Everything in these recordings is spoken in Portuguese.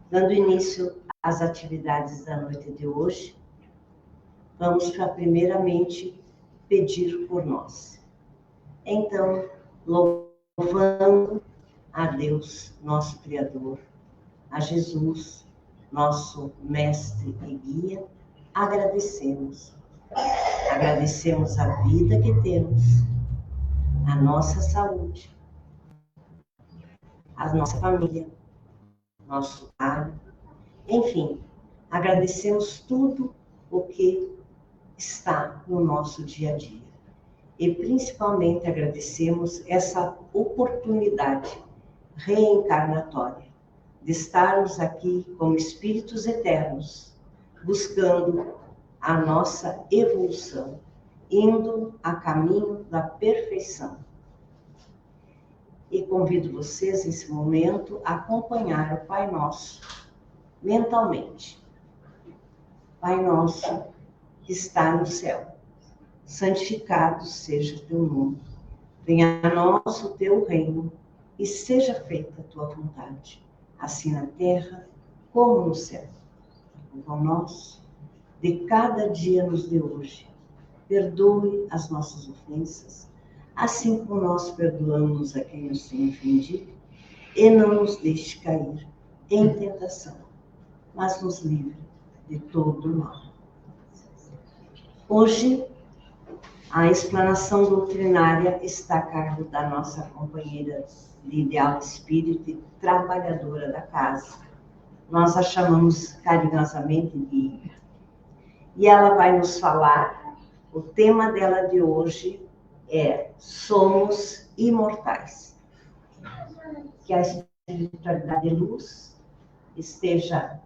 Dando início às atividades da noite de hoje, vamos para primeiramente pedir por nós. Então, louvando a Deus, nosso Criador, a Jesus, nosso Mestre e Guia, agradecemos. Agradecemos a vida que temos, a nossa saúde, a nossa família, nosso lar, enfim, agradecemos tudo o que está no nosso dia a dia. E principalmente agradecemos essa oportunidade reencarnatória de estarmos aqui como espíritos eternos, buscando a nossa evolução, indo a caminho da perfeição. E convido vocês, nesse momento, a acompanhar o Pai Nosso mentalmente. Pai Nosso, que está no céu, santificado seja o teu nome. Venha a nós o teu reino e seja feita a tua vontade, assim na terra como no céu. O pão nosso de cada dia nos dê hoje. Perdoe as nossas ofensas, assim como nós perdoamos a quem nos tem ofendido, e não nos deixe cair em tentação, mas nos livre de todo o mal. Hoje, a explanação doutrinária está a cargo da nossa companheira de ideal espírito e trabalhadora da casa. Nós a chamamos carinhosamente de... E ela vai nos falar, o tema dela de hoje é Somos Imortais. Que a espiritualidade de luz esteja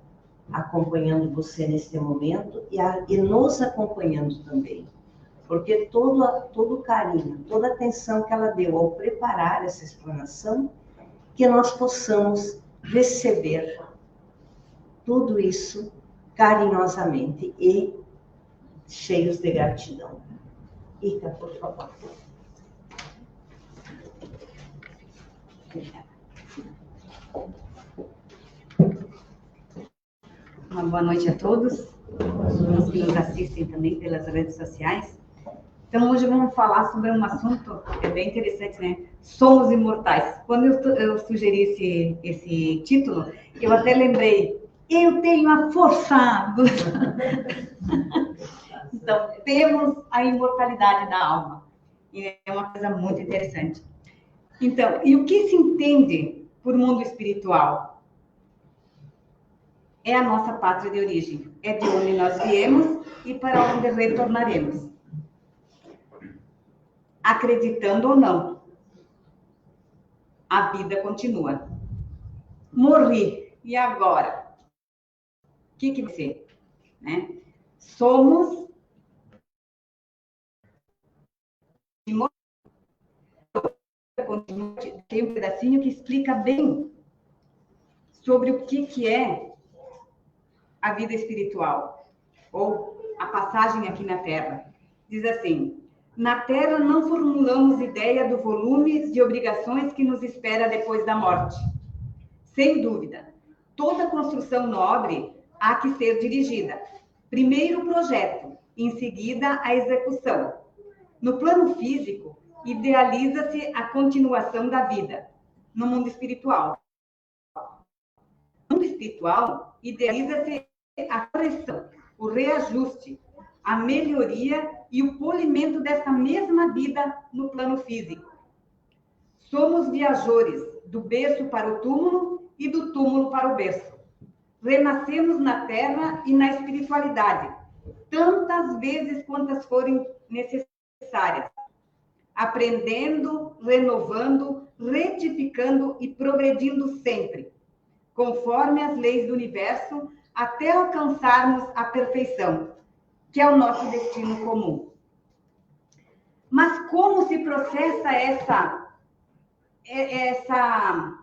acompanhando você neste momento e nos acompanhando também. Porque todo o carinho, toda a atenção que ela deu ao preparar essa explanação, que nós possamos receber tudo isso carinhosamente e cheios de gratidão. Ica, por favor. Uma boa noite a todos, os que nos assistem também pelas redes sociais. Então, hoje vamos falar sobre um assunto que é bem interessante, né? Somos imortais. Quando eu sugeri esse título, eu até lembrei, eu tenho a força. Então, temos a imortalidade da alma. E é uma coisa muito interessante. Então, e o que se entende por mundo espiritual? É a nossa pátria de origem. É de onde nós viemos e para onde retornaremos. Acreditando ou não, a vida continua. Morri, e agora? O que vai ser? Né? Somos imortais. Tem um pedacinho que explica bem sobre o que é a vida espiritual, ou a passagem aqui na Terra. Diz assim: na Terra não formulamos ideia do volume de obrigações que nos espera depois da morte. Sem dúvida, toda construção nobre há que ser dirigida. Primeiro o projeto, em seguida a execução. No plano físico, idealiza-se a continuação da vida. No mundo espiritual. No mundo espiritual, idealiza-se a correção, o reajuste, a melhoria e o polimento dessa mesma vida no plano físico. Somos viajores do berço para o túmulo e do túmulo para o berço. Renascemos na terra e na espiritualidade, tantas vezes quantas forem necessárias, aprendendo, renovando, retificando e progredindo sempre, conforme as leis do universo, até alcançarmos a perfeição, que é o nosso destino comum. Mas como se processa essa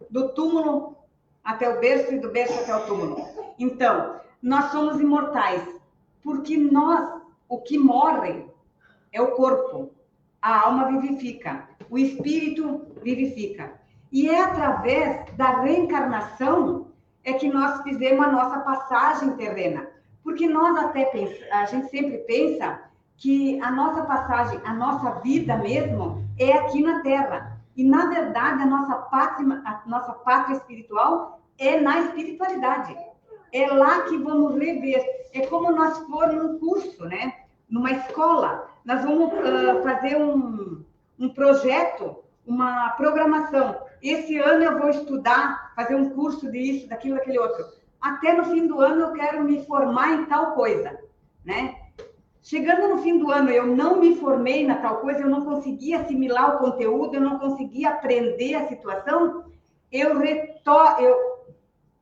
do túmulo até o berço e do berço até o túmulo? Então, nós somos imortais, porque o que morre é o corpo, a alma vivifica, o espírito vivifica. E é através da reencarnação é que nós fizemos a nossa passagem terrena. Porque nós a gente sempre pensa que a nossa passagem, a nossa vida mesmo, é aqui na Terra. E, na verdade, a nossa pátria espiritual é na espiritualidade. É lá que vamos rever. É como nós formos num curso, né? Numa escola. Nós vamos fazer um projeto, uma programação. Esse ano eu vou estudar, fazer um curso disso, daquilo, daquele outro. Até no fim do ano eu quero me formar em tal coisa, né? Chegando no fim do ano, eu não me formei na tal coisa, eu não consegui assimilar o conteúdo, eu não consegui aprender a situação, eu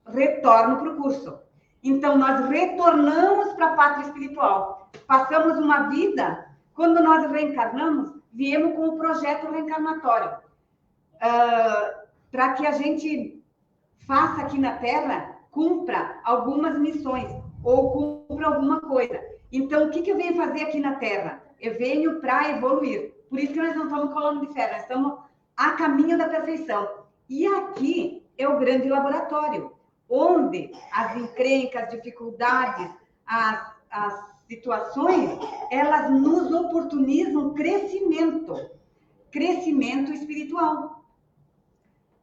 retorno para o curso. Então, nós retornamos para a pátria espiritual. Passamos uma vida, quando nós reencarnamos, viemos com o projeto reencarnatório. Para que a gente faça aqui na Terra, cumpra algumas missões, ou cumpra alguma coisa. Então, o que eu venho fazer aqui na Terra? Eu venho para evoluir. Por isso que nós não estamos colando de ferro, nós estamos a caminho da perfeição. E aqui é o grande laboratório, onde as encrencas, as dificuldades, as situações, elas nos oportunizam crescimento espiritual.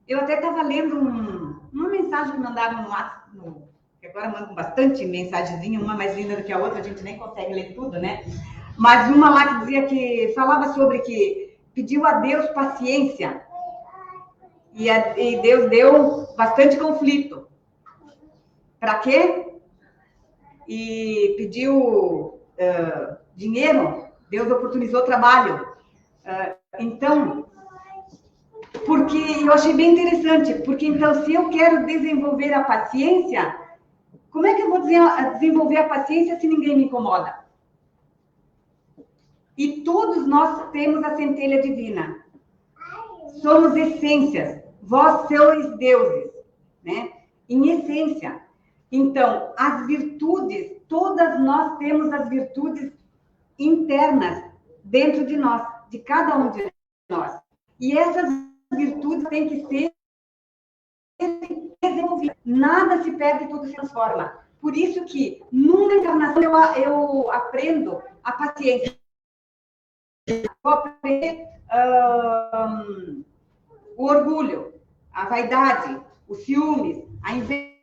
Eu até estava lendo uma mensagem que mandaram no WhatsApp, que agora mandam bastante mensagenzinha, uma mais linda do que a outra, a gente nem consegue ler tudo, né? Mas uma lá que dizia que falava sobre que pediu a Deus paciência e Deus deu bastante conflito. Para quê? E pediu dinheiro, Deus oportunizou trabalho. Então, porque eu achei bem interessante, porque então se eu quero desenvolver a paciência, como é que eu vou desenvolver a paciência se ninguém me incomoda? E todos nós temos a centelha divina. Somos essências. Vós sois deuses, né? Em essência. Então, as virtudes, todas nós temos as virtudes internas dentro de nós, de cada um de nós. E essas virtudes têm que ser desenvolvidas. Nada se perde, tudo se transforma. Por isso que, numa encarnação, eu aprendo a paciência. Eu aprendo o orgulho, a vaidade, os ciúmes, a inveja,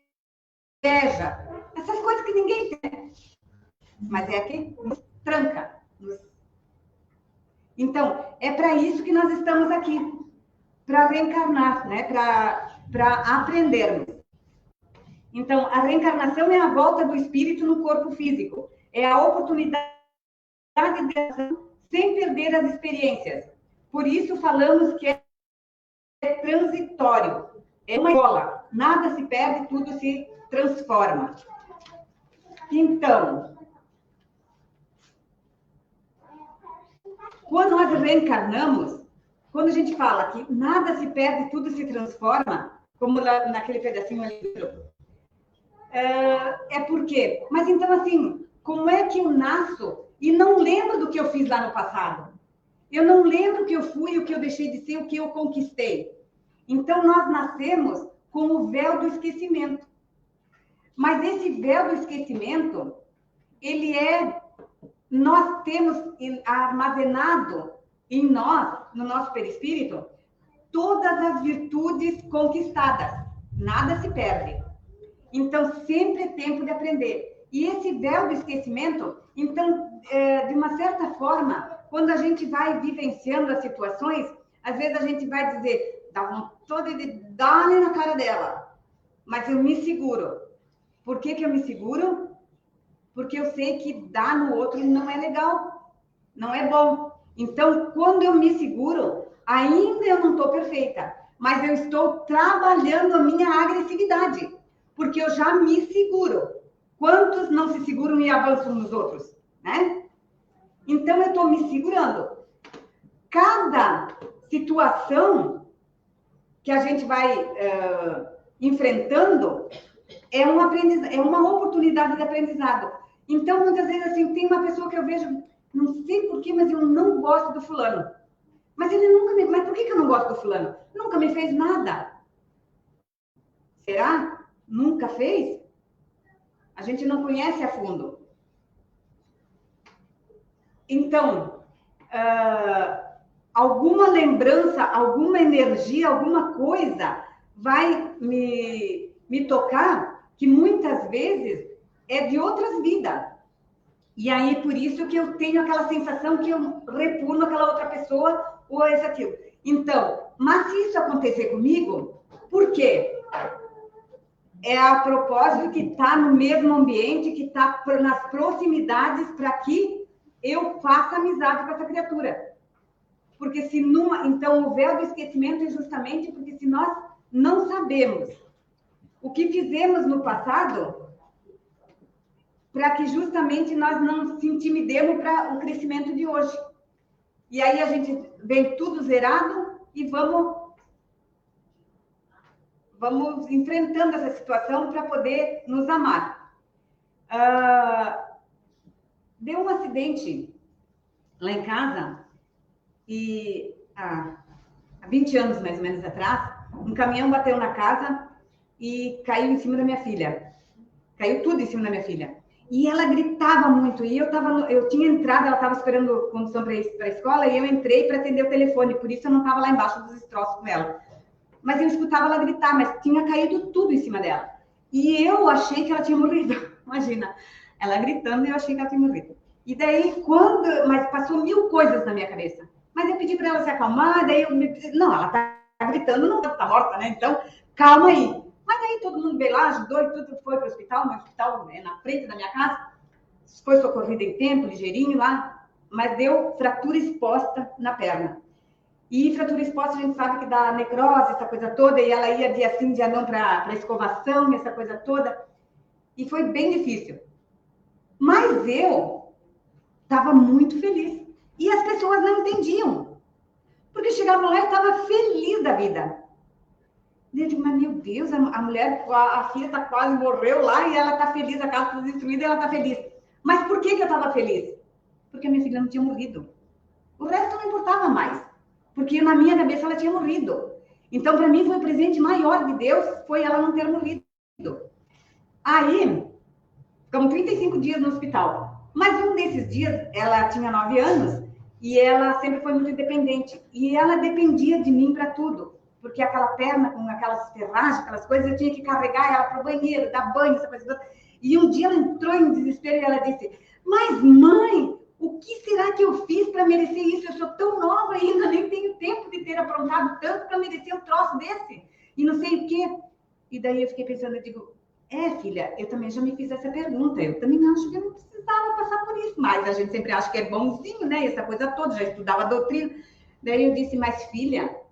essas coisas que ninguém tem. Mas é que nos tranca. Então, é para isso que nós estamos aqui. Para reencarnar, né? Para aprendermos. Então, a reencarnação é a volta do espírito no corpo físico. É a oportunidade de ação sem perder as experiências. Por isso falamos que é transitório. É uma escola. Nada se perde, tudo se transforma. Então, quando nós reencarnamos, quando a gente fala que nada se perde, tudo se transforma, como naquele pedacinho ali do grupo, é porque... Mas então, assim, como é que eu nasço e não lembro do que eu fiz lá no passado? Eu não lembro o que eu fui, o que eu deixei de ser, o que eu conquistei. Então, nós nascemos com o véu do esquecimento. Mas esse véu do esquecimento, nós temos armazenado em nós, no nosso perispírito, todas as virtudes conquistadas. Nada se perde. Então, sempre é tempo de aprender. E esse véu do esquecimento, então, de uma certa forma, quando a gente vai vivenciando as situações, às vezes a gente vai dizer, dá vontade de dar na cara dela, mas eu me seguro. Por que eu me seguro? Porque eu sei que dar no outro não é legal, não é bom. Então, quando eu me seguro, ainda eu não estou perfeita, mas eu estou trabalhando a minha agressividade, porque eu já me seguro. Quantos não se seguram e avançam nos outros, né? Então, eu estou me segurando. Cada situação que a gente vai enfrentando é uma oportunidade de aprendizado. Então, muitas vezes, assim, tem uma pessoa que eu vejo, não sei porquê, mas eu não gosto do fulano. Mas ele nunca me... Mas por que eu não gosto do fulano? Nunca me fez nada. Será? Nunca fez? A gente não conhece a fundo. Então, alguma lembrança, alguma energia, alguma coisa vai me tocar, que muitas vezes é de outras vidas. E aí, por isso que eu tenho aquela sensação que eu repugno aquela outra pessoa ou esse aquilo. Então, mas se isso acontecer comigo, por quê? É a propósito que está no mesmo ambiente, que está nas proximidades, para que eu faça amizade com essa criatura. Porque se numa... Então, o véu do esquecimento é justamente porque se nós não sabemos o que fizemos no passado, para que justamente nós não se intimidemos para o crescimento de hoje. E aí a gente vem tudo zerado e vamos enfrentando essa situação para poder nos amar. Deu um acidente lá em casa e há 20 anos mais ou menos atrás, um caminhão bateu na casa e caiu em cima da minha filha. Caiu tudo em cima da minha filha. E ela gritava muito, e eu tinha entrado, ela estava esperando condução para a escola, e eu entrei para atender o telefone, por isso eu não estava lá embaixo dos destroços com ela. Mas eu escutava ela gritar, mas tinha caído tudo em cima dela. E eu achei que ela tinha morrido, imagina, ela gritando e eu achei que ela tinha morrido. E daí, mas passou 1000 coisas na minha cabeça. Mas eu pedi para ela se acalmar, daí não, ela tá gritando, não tá morta, né? Então, calma aí. Mas aí todo mundo veio lá, ajudou e tudo, foi para o hospital, no hospital, né, na frente da minha casa, foi socorrida em tempo, ligeirinho lá, mas deu fratura exposta na perna. E fratura exposta a gente sabe que dá necrose, essa coisa toda, e ela ia dia sim, dia não para escovação, essa coisa toda, e foi bem difícil. Mas eu estava muito feliz, e as pessoas não entendiam, porque chegavam lá e eu estava feliz da vida. Eu digo, mas meu Deus, a mulher, a filha tá quase morreu lá e ela tá feliz, a casa tá destruída e ela tá feliz. Mas por que eu estava feliz? Porque a minha filha não tinha morrido. O resto não importava mais, porque na minha cabeça ela tinha morrido. Então, para mim, foi o presente maior de Deus, foi ela não ter morrido. Aí, ficamos 35 dias no hospital. Mas um desses dias, ela tinha 9 anos e ela sempre foi muito independente. E ela dependia de mim para tudo. Porque aquela perna com aquelas ferragens, aquelas coisas, eu tinha que carregar ela para o banheiro, dar banho, essa coisa toda. E um dia ela entrou em desespero e ela disse, mas mãe, o que será que eu fiz para merecer isso? Eu sou tão nova ainda, nem tenho tempo de ter aprontado tanto para merecer um troço desse. E não sei o quê. E daí eu fiquei pensando, eu digo, filha, eu também já me fiz essa pergunta. Eu também acho que eu não precisava passar por isso. Mas a gente sempre acha que é bonzinho, né? Essa coisa toda, já estudava doutrina. Daí eu disse, mas filha,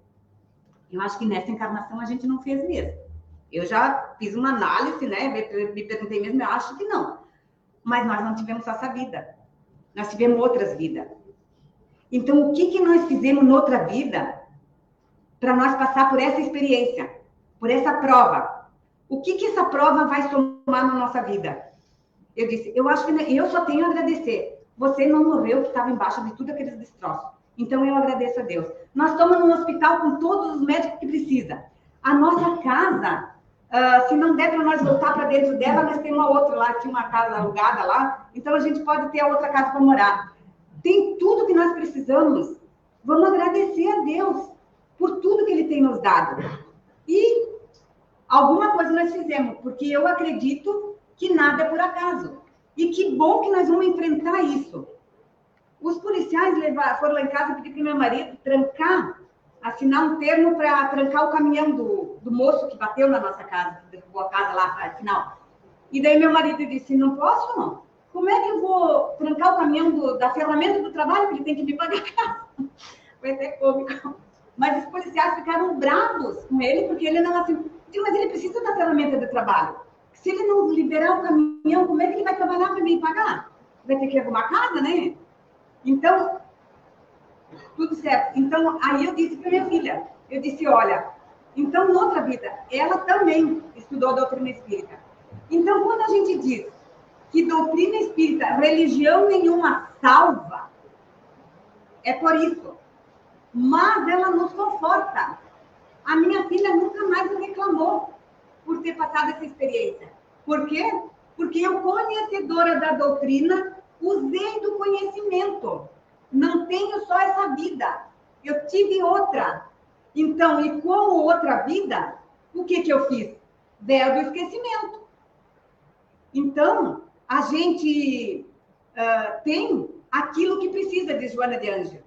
eu acho que nessa encarnação a gente não fez mesmo. Eu já fiz uma análise, né? Me perguntei mesmo, eu acho que não. Mas nós não tivemos essa vida. Nós tivemos outras vidas. Então, o que nós fizemos noutra vida para nós passar por essa experiência, por essa prova? O que essa prova vai somar na nossa vida? Eu disse, eu acho que eu só tenho a agradecer. Você não morreu, que estava embaixo de tudo aqueles destroços. Então, eu agradeço a Deus. Nós estamos num hospital com todos os médicos que precisa. A nossa casa, se não der para nós voltar para dentro dela, nós temos uma outra lá, tinha uma casa alugada lá, então a gente pode ter a outra casa para morar. Tem tudo que nós precisamos. Vamos agradecer a Deus por tudo que Ele tem nos dado. E alguma coisa nós fizemos, porque eu acredito que nada é por acaso. E que bom que nós vamos enfrentar isso. Os policiais foram lá em casa e pediram para meu marido assinar um termo para trancar o caminhão do moço que bateu na nossa casa, derrubou a casa lá, afinal. E daí meu marido disse, não posso, não. Como é que eu vou trancar o caminhão da ferramenta do trabalho, que ele tem que me pagar a casa? Foi até cômico. Mas os policiais ficaram bravos com ele, porque ele não assim, mas ele precisa da ferramenta do trabalho. Se ele não liberar o caminhão, como é que ele vai trabalhar para me pagar? Vai ter que arrumar casa, né? Então, tudo certo. Então, aí eu disse para minha filha, eu disse, olha, então, noutra vida, ela também estudou a doutrina espírita. Então, quando a gente diz que doutrina espírita, religião nenhuma salva, é por isso. Mas ela nos conforta. A minha filha nunca mais me reclamou. por ter passado essa experiência. Por quê? Porque eu, conhecedora da doutrina, usei do conhecimento. Não tenho só essa vida. Eu tive outra. Então, e como outra vida, o que eu fiz? Véu do esquecimento. Então, a gente tem aquilo que precisa, de Joana de Ângeles.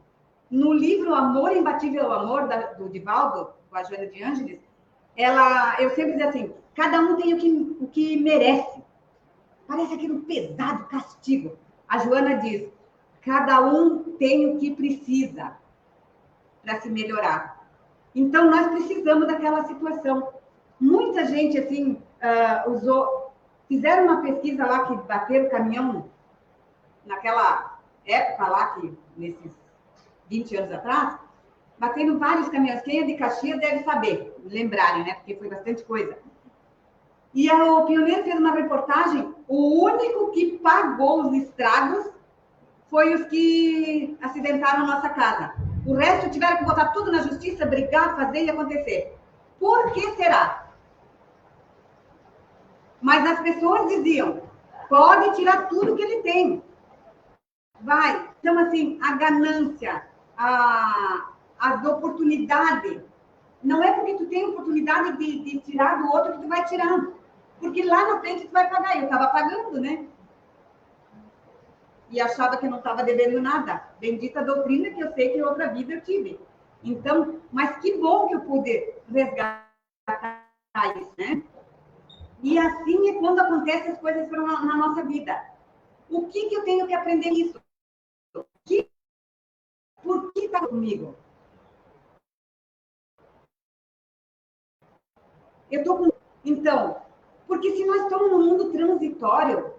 No livro Amor Imbatível ao Amor, do Divaldo, com a Joana de Ângeles, eu sempre digo assim, cada um tem o que merece. Parece aquele pesado castigo. A Joana diz, cada um tem o que precisa para se melhorar. Então, nós precisamos daquela situação. Muita gente, assim, fizeram uma pesquisa lá que bateram o caminhão naquela época lá, nesses 20 anos atrás, bateram vários caminhões. Quem é de Caxias deve saber, lembrarem, né? Porque foi bastante coisa. E o Pioneiro fez uma reportagem, o único que pagou os estragos foi os que acidentaram a nossa casa. O resto tiveram que botar tudo na justiça, brigar, fazer e acontecer. Por que será? Mas as pessoas diziam, pode tirar tudo que ele tem. Vai. Então, assim, a ganância, as oportunidades, não é porque tu tem oportunidade de tirar do outro que tu vai tirar. Porque lá na frente tu vai pagar. Eu estava pagando, né? E achava que eu não estava devendo nada. Bendita doutrina, que eu sei que outra vida eu tive. Então, mas que bom que eu pude resgatar isso, né? E assim é quando acontecem as coisas na nossa vida. O que eu tenho que aprender nisso? Por que está comigo? Eu estou com... Então, porque se nós estamos no mundo transitório,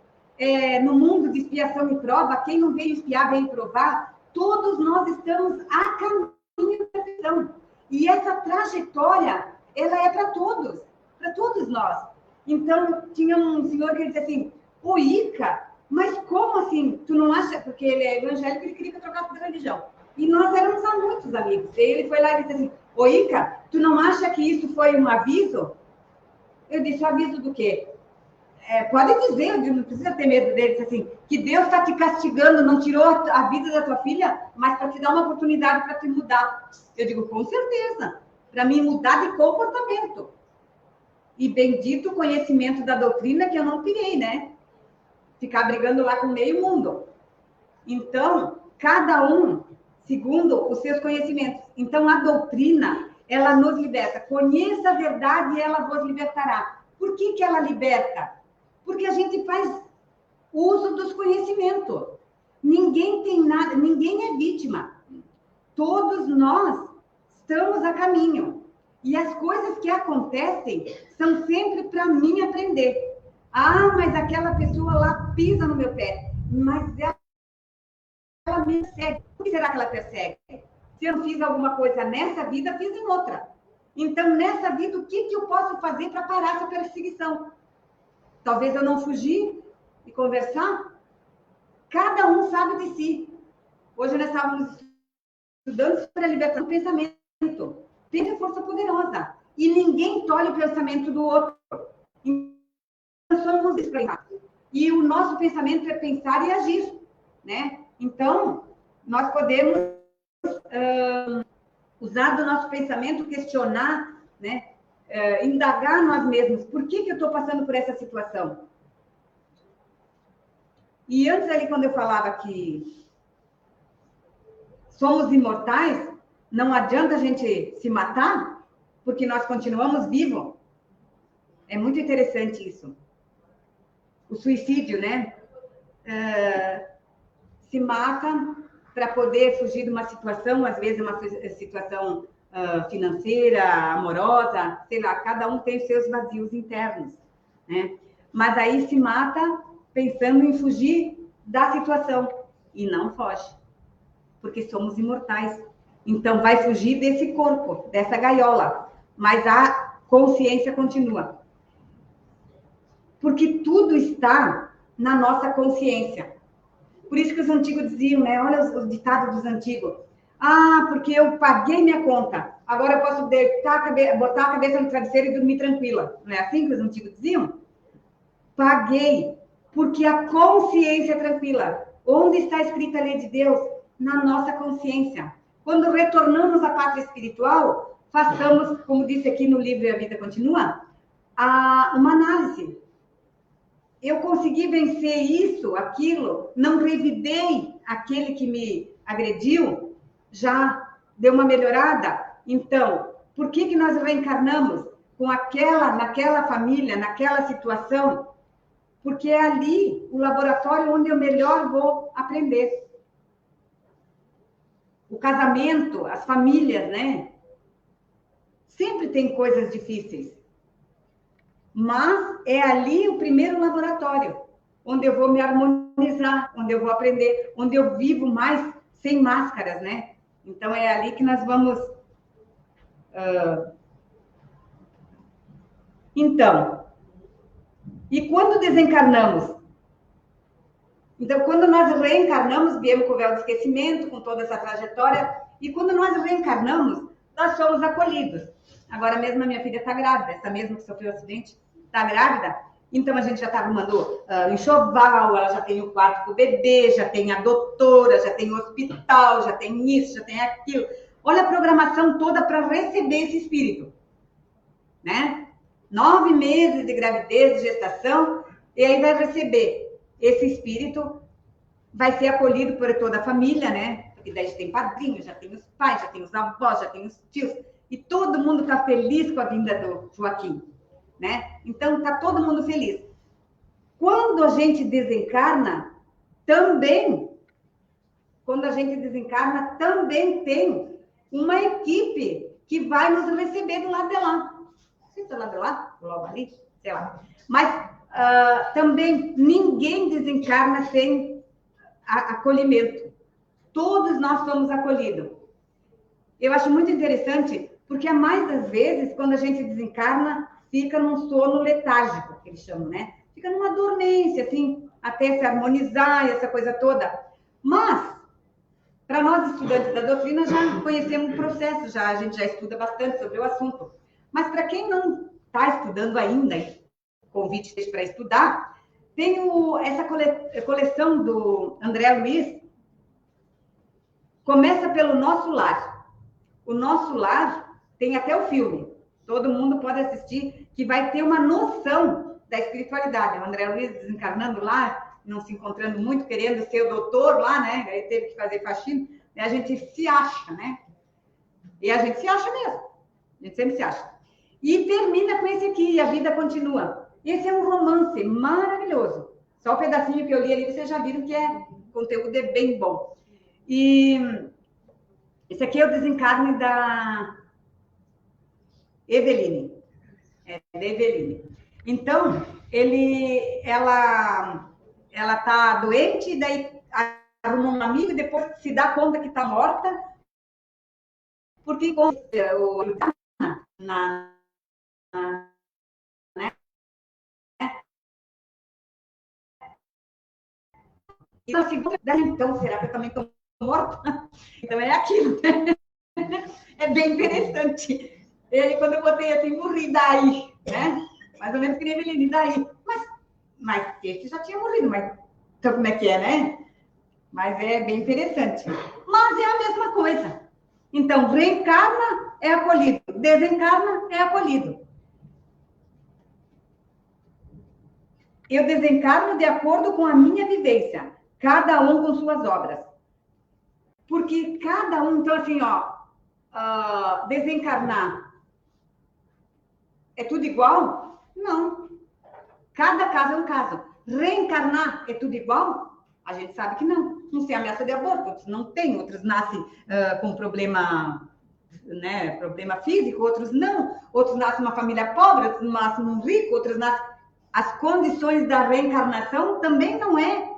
no mundo de expiação e prova, quem não veio espiar, veio provar, todos nós estamos a caminho da perfeição. E essa trajetória, ela é para todos nós. Então, tinha um senhor que dizia assim, ô Ica, mas como assim? Tu não acha? Porque ele é evangélico, ele queria que eu trocasse de religião. E nós éramos muitos amigos. Ele foi lá e disse assim, ô Ica, tu não acha que isso foi um aviso? Eu disse, aviso do quê? Pode dizer, não precisa ter medo dele, disse assim, que Deus está te castigando, não tirou a vida da tua filha, mas para te dar uma oportunidade para te mudar. Eu digo, com certeza, para mim mudar de comportamento. E bendito o conhecimento da doutrina que eu não pirei, né? Ficar brigando lá com meio mundo. Então, cada um segundo os seus conhecimentos. Então, a doutrina, ela nos liberta. Conheça a verdade e ela vos libertará. Por que ela liberta? Porque a gente faz uso dos conhecimentos. Ninguém tem nada, ninguém é vítima. Todos nós estamos a caminho. E as coisas que acontecem são sempre para mim aprender. Ah, mas aquela pessoa lá pisa no meu pé. Mas ela me persegue. Por que será que ela persegue? Se eu fiz alguma coisa nessa vida, fiz em outra. Então, nessa vida, o que eu posso fazer para parar essa perseguição? Talvez eu não fugir e conversar. Cada um sabe de si. Hoje nós estávamos estudando sobre a libertação do pensamento. Tem a força poderosa. E ninguém tolhe o pensamento do outro. Nós somos expressar. E o nosso pensamento é pensar e agir, né? Então, nós podemos usar do nosso pensamento, questionar, né? Indagar nós mesmos. Por que eu estou passando por essa situação? E antes ali, quando eu falava que somos imortais, não adianta a gente se matar, porque nós continuamos vivos. É muito interessante isso. O suicídio, né? Se mata para poder fugir de uma situação, às vezes uma situação financeira, amorosa, sei lá, cada um tem os seus vazios internos, né? Mas aí se mata pensando em fugir da situação e não foge, porque somos imortais. Então vai fugir desse corpo, dessa gaiola, mas a consciência continua. Porque tudo está na nossa consciência. Por isso que os antigos diziam, né? Olha os ditados dos antigos. Ah, porque eu paguei minha conta. agora eu posso botar a cabeça no travesseiro e dormir tranquila. Não é assim que os antigos diziam? Paguei, porque a consciência é tranquila. Onde está escrita a lei de Deus? Na nossa consciência. Quando retornamos à pátria espiritual, façamos, como disse aqui no livro A Vida Continua, uma análise. Eu consegui vencer isso, aquilo, não revidei aquele que me agrediu, já deu uma melhorada. Então, por que nós reencarnamos naquela família, naquela situação? Porque é ali o laboratório onde eu melhor vou aprender. O casamento, as famílias, né? Sempre tem coisas difíceis. Mas é ali o primeiro laboratório, onde eu vou me harmonizar, onde eu vou aprender, onde eu vivo mais sem máscaras, né? Então, é ali que nós vamos... Então, e quando desencarnamos? Então, quando nós reencarnamos, viemos com o véu do esquecimento, com toda essa trajetória, e quando nós reencarnamos, nós somos acolhidos. Agora mesmo a minha filha está grávida, essa mesma que sofreu o acidente, está grávida, então a gente já está arrumando enxoval, ela já tem o quarto para o bebê, já tem a doutora, já tem o hospital, já tem isso, já tem aquilo. Olha a programação toda para receber esse espírito, né? 9 meses de gravidez, de gestação, e aí vai receber. Esse espírito vai ser acolhido por toda a família, né? Porque daí já tem padrinho, já tem os pais, já tem os avós, já tem os tios, e todo mundo está feliz com a vinda do Joaquim, né? Então, está todo mundo feliz. Quando a gente desencarna, também tem uma equipe que vai nos receber do lado de lá. Não sei se é do lado de lá, logo ali, sei lá. Mas também ninguém desencarna sem acolhimento. Todos nós somos acolhidos. Eu acho muito interessante, porque a mais das vezes, quando a gente desencarna, fica num sono letárgico, que eles chamam, né? Fica numa dormência, assim, até se harmonizar e essa coisa toda. Mas, para nós estudantes da doutrina, já conhecemos o processo, a gente já estuda bastante sobre o assunto. Mas para quem não está estudando ainda, convite para estudar, tem essa coleção do André Luiz, começa pelo Nosso Lar. O Nosso Lar tem até o filme, todo mundo pode assistir, que vai ter uma noção da espiritualidade. O André Luiz desencarnando lá, não se encontrando muito, querendo ser o doutor lá, né? Aí teve que fazer faxina, e a gente se acha, né? E a gente se acha mesmo, a gente sempre se acha. E termina com esse aqui, A Vida Continua. Esse é um romance maravilhoso. Só o pedacinho que eu li ali, vocês já viram que o conteúdo é bem bom. E esse aqui é o desencarne da Eveline. É da Eveline. Então, ela tá doente, e daí arruma um amigo e depois se dá conta que tá morta, porque e na segunda, então, será que eu também estou morta? Então, é aquilo. É bem interessante. E aí, quando eu botei assim, morri daí, né? Mais ou menos que nem Eveline, daí. Mas esse já tinha morrido, mas então como é que é, né? Mas é bem interessante. Mas é a mesma coisa. Então, reencarna, é acolhido. Desencarna, é acolhido. Eu desencarno de acordo com a minha vivência. Cada um com suas obras. Porque cada um, então assim, desencarnar é tudo igual? Não. Cada caso é um caso. Reencarnar é tudo igual? A gente sabe que não. Uns têm ameaça de aborto, outros não têm, outros nascem com problema, né, problema físico, outros não. Outros nascem numa família pobre, outros nascem num rico, outros nascem... As condições da reencarnação também não é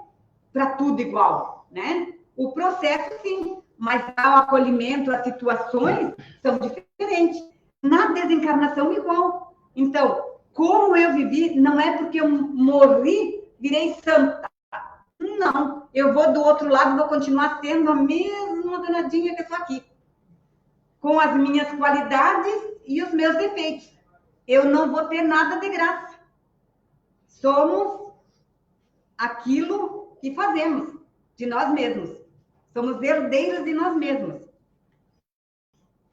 para tudo igual, né? O processo, sim, mas o acolhimento, as situações são diferentes. Na desencarnação, igual. Então, como eu vivi, não é porque eu morri, virei santa. Não, eu vou do outro lado, vou continuar sendo a mesma danadinha que eu estou aqui. com as minhas qualidades e os meus defeitos. Eu não vou ter nada de graça. Somos aquilo que fazemos de nós mesmos. Somos herdeiros de nós mesmos.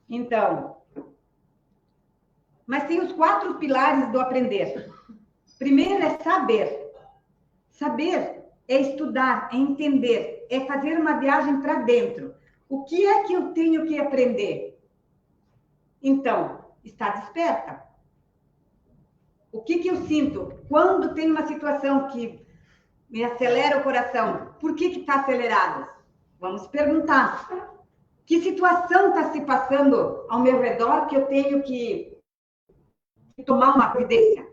Então, mas tem os 4 pilares do aprender. Primeiro é saber. Saber é estudar, é entender, é fazer uma viagem para dentro. O que é que eu tenho que aprender? Então, estar desperta. O que eu sinto quando tem uma situação que me acelera o coração? Por que está acelerado? Vamos perguntar. Que situação está se passando ao meu redor que eu tenho que tomar uma providência?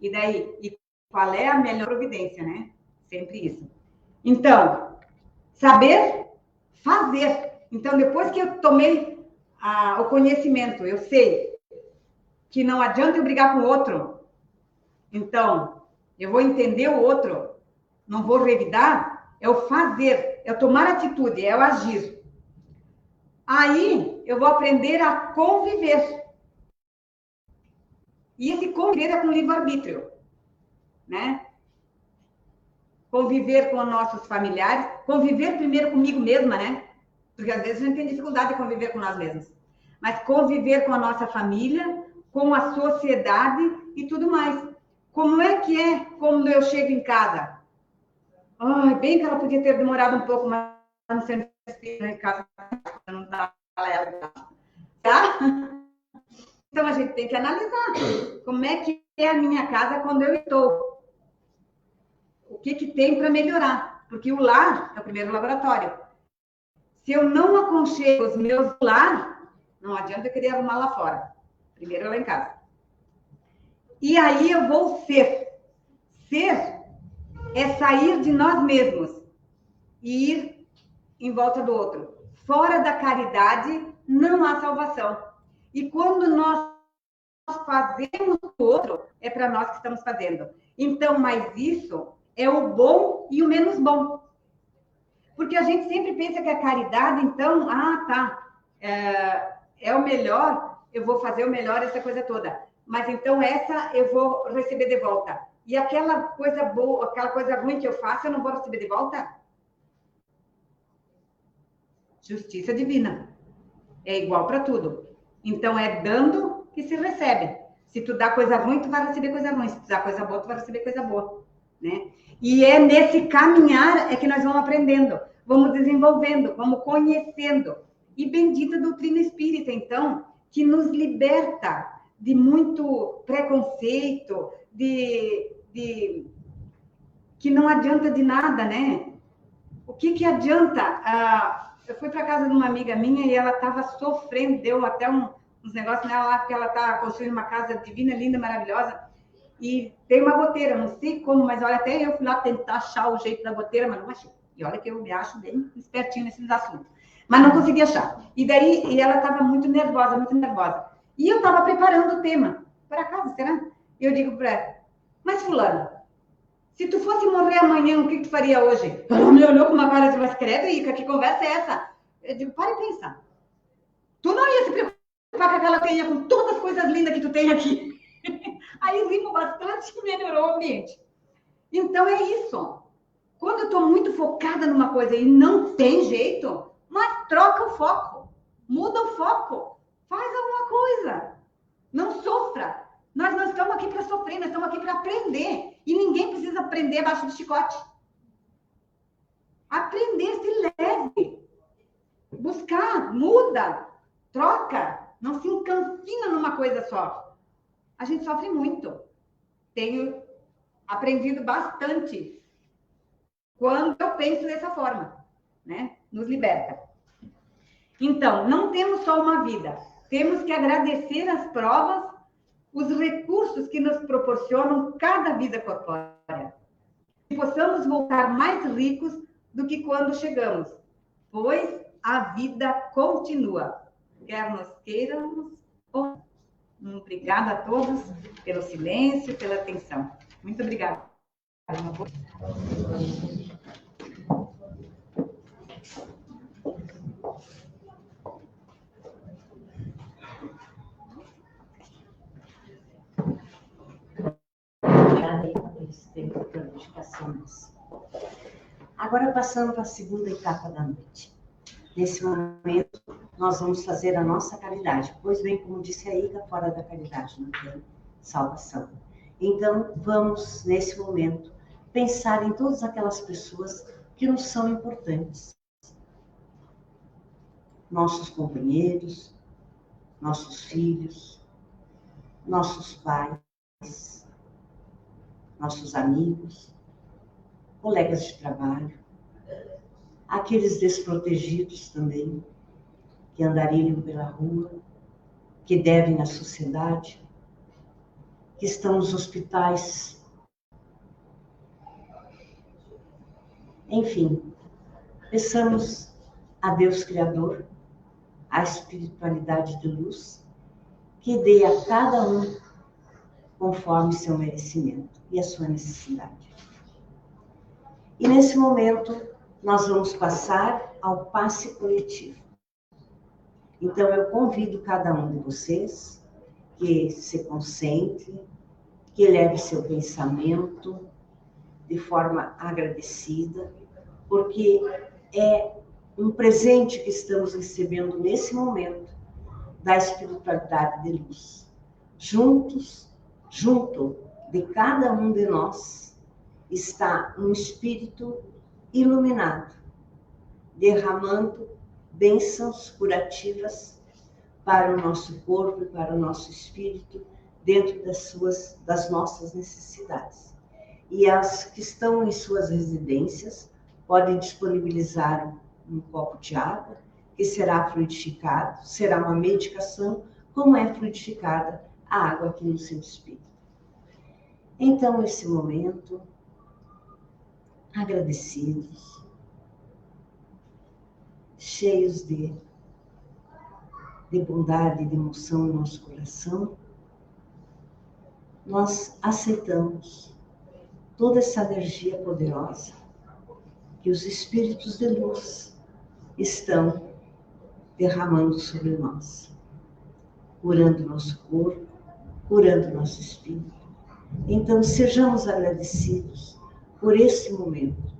E daí, e qual é a melhor providência, né? Sempre isso. Então, saber fazer. Então, depois que eu tomei o conhecimento, eu sei que não adianta eu brigar com o outro. Então, eu vou entender o outro, não vou revidar, é o fazer, é o tomar atitude, é o agir. Aí, eu vou aprender a conviver. E esse conviver é com livre-arbítrio, né? Conviver com nossos familiares, conviver primeiro comigo mesma, né? Porque às vezes a gente tem dificuldade de conviver com nós mesmos. Mas conviver com a nossa família, com a sociedade e tudo mais. Como é que é quando eu chego em casa? Ai, bem que ela podia ter demorado um pouco mais no centro em casa. Não dá ela. Tá? Então a gente tem que analisar como é que é a minha casa quando eu estou. O que tem para melhorar? Porque o lar é o primeiro laboratório. Se eu não aconchego os meus lar, não adianta eu querer arrumar lá fora. Primeiro lá em casa. E aí eu vou ser. Ser é sair de nós mesmos e ir em volta do outro. Fora da caridade não há salvação. E quando nós fazemos o outro, é para nós que estamos fazendo. Então, mas isso é o bom e o menos bom. Porque a gente sempre pensa que a caridade, então, é o melhor, eu vou fazer o melhor, essa coisa toda. Mas então essa eu vou receber de volta. E aquela coisa boa, aquela coisa ruim que eu faço, eu não vou receber de volta? Justiça divina. É igual para tudo. Então é dando que se recebe. Se tu dá coisa ruim, tu vai receber coisa ruim. Se tu dá coisa boa, tu vai receber coisa boa, né? E é nesse caminhar é que nós vamos aprendendo, vamos desenvolvendo, vamos conhecendo. E bendita a doutrina espírita, então, que nos liberta de muito preconceito, que não adianta de nada, né? O que adianta? Eu fui para casa de uma amiga minha e ela estava sofrendo, deu até uns negócios nela lá, porque ela está construindo uma casa divina, linda, maravilhosa, e tem uma goteira, não sei como, mas olha, até eu fui lá tentar achar o jeito da goteira, mas não achei. E olha que eu me acho bem espertinho nesses assuntos. Mas não consegui achar. E ela estava muito nervosa, muito nervosa. E eu estava preparando o tema. Por acaso, será? E eu digo para ela, mas fulano, se tu fosse morrer amanhã, o que tu faria hoje? Ela me olhou com uma cara de, mas credo, Ica, que conversa é essa? Eu digo, para e pensa. Tu não ia se preocupar com aquela tenha, com todas as coisas lindas que tu tem aqui. Aí rimos bastante e melhorou o ambiente. Então é isso. Quando eu estou muito focada numa coisa e não tem jeito, mas troca o foco. Muda o foco. Faz alguma coisa. Não sofra. Nós não estamos aqui para sofrer, nós estamos aqui para aprender. E ninguém precisa aprender abaixo do chicote. Aprender se leve. Buscar, muda, troca. Não se encancina numa coisa só. A gente sofre muito. Tenho aprendido bastante quando eu penso dessa forma, né? Nos liberta. Então, não temos só uma vida. Temos que agradecer as provas, os recursos que nos proporcionam cada vida corpórea. E possamos voltar mais ricos do que quando chegamos, pois a vida continua. Quer nos queiramos ou não. Obrigada a todos pelo silêncio, pela atenção. Muito obrigada. eles têm outra dedicação nisso. Agora, passando para a segunda etapa da noite. Nesse momento, nós vamos fazer a nossa caridade. Pois bem, como disse a Iga, fora da caridade não tem salvação. Então, vamos, nesse momento, pensar em todas aquelas pessoas que nos são importantes. Nossos companheiros, nossos filhos, nossos pais, nossos amigos, colegas de trabalho, aqueles desprotegidos também, que andariam pela rua, que devem à sociedade, que estão nos hospitais. Enfim, peçamos a Deus Criador, a espiritualidade de luz, que dê a cada um conforme seu merecimento e a sua necessidade. E nesse momento, nós vamos passar ao passe coletivo. Então, eu convido cada um de vocês que se concentre, que eleve seu pensamento de forma agradecida, porque é um presente que estamos recebendo nesse momento da espiritualidade de luz. Junto de cada um de nós está um espírito iluminado, derramando bênçãos curativas para o nosso corpo e para o nosso espírito, dentro das nossas necessidades. E as que estão em suas residências podem disponibilizar um copo de água, que será fluidificado, será uma medicação, como é fluidificada a água aqui no seu espírito. Então, nesse momento, agradecidos, cheios de bondade e de emoção no nosso coração, nós aceitamos toda essa energia poderosa que os espíritos de luz estão derramando sobre nós, curando nosso corpo, curando nosso espírito. Então, sejamos agradecidos por esse momento,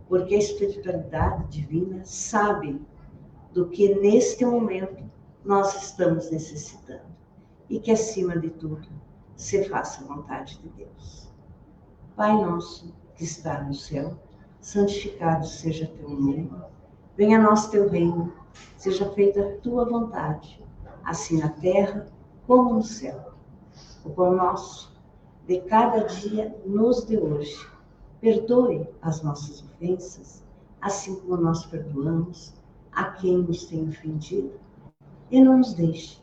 porque a espiritualidade divina sabe do que neste momento nós estamos necessitando e que, acima de tudo, se faça a vontade de Deus. Pai nosso que está no céu, santificado seja teu nome, venha a nós teu reino, seja feita a tua vontade, assim na terra como no céu. O pão nosso de cada dia nos dê hoje. Perdoe as nossas ofensas, assim como nós perdoamos a quem nos tem ofendido, e não nos deixe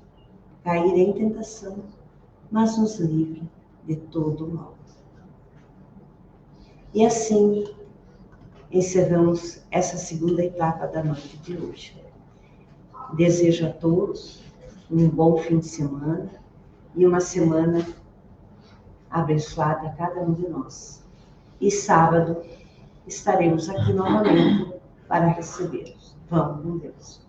cair em tentação, mas nos livre de todo o mal. E assim encerramos essa segunda etapa da noite de hoje. Desejo a todos um bom fim de semana e uma semana abençoada a cada um de nós. E sábado estaremos aqui novamente para recebê-los. Vamos com Deus.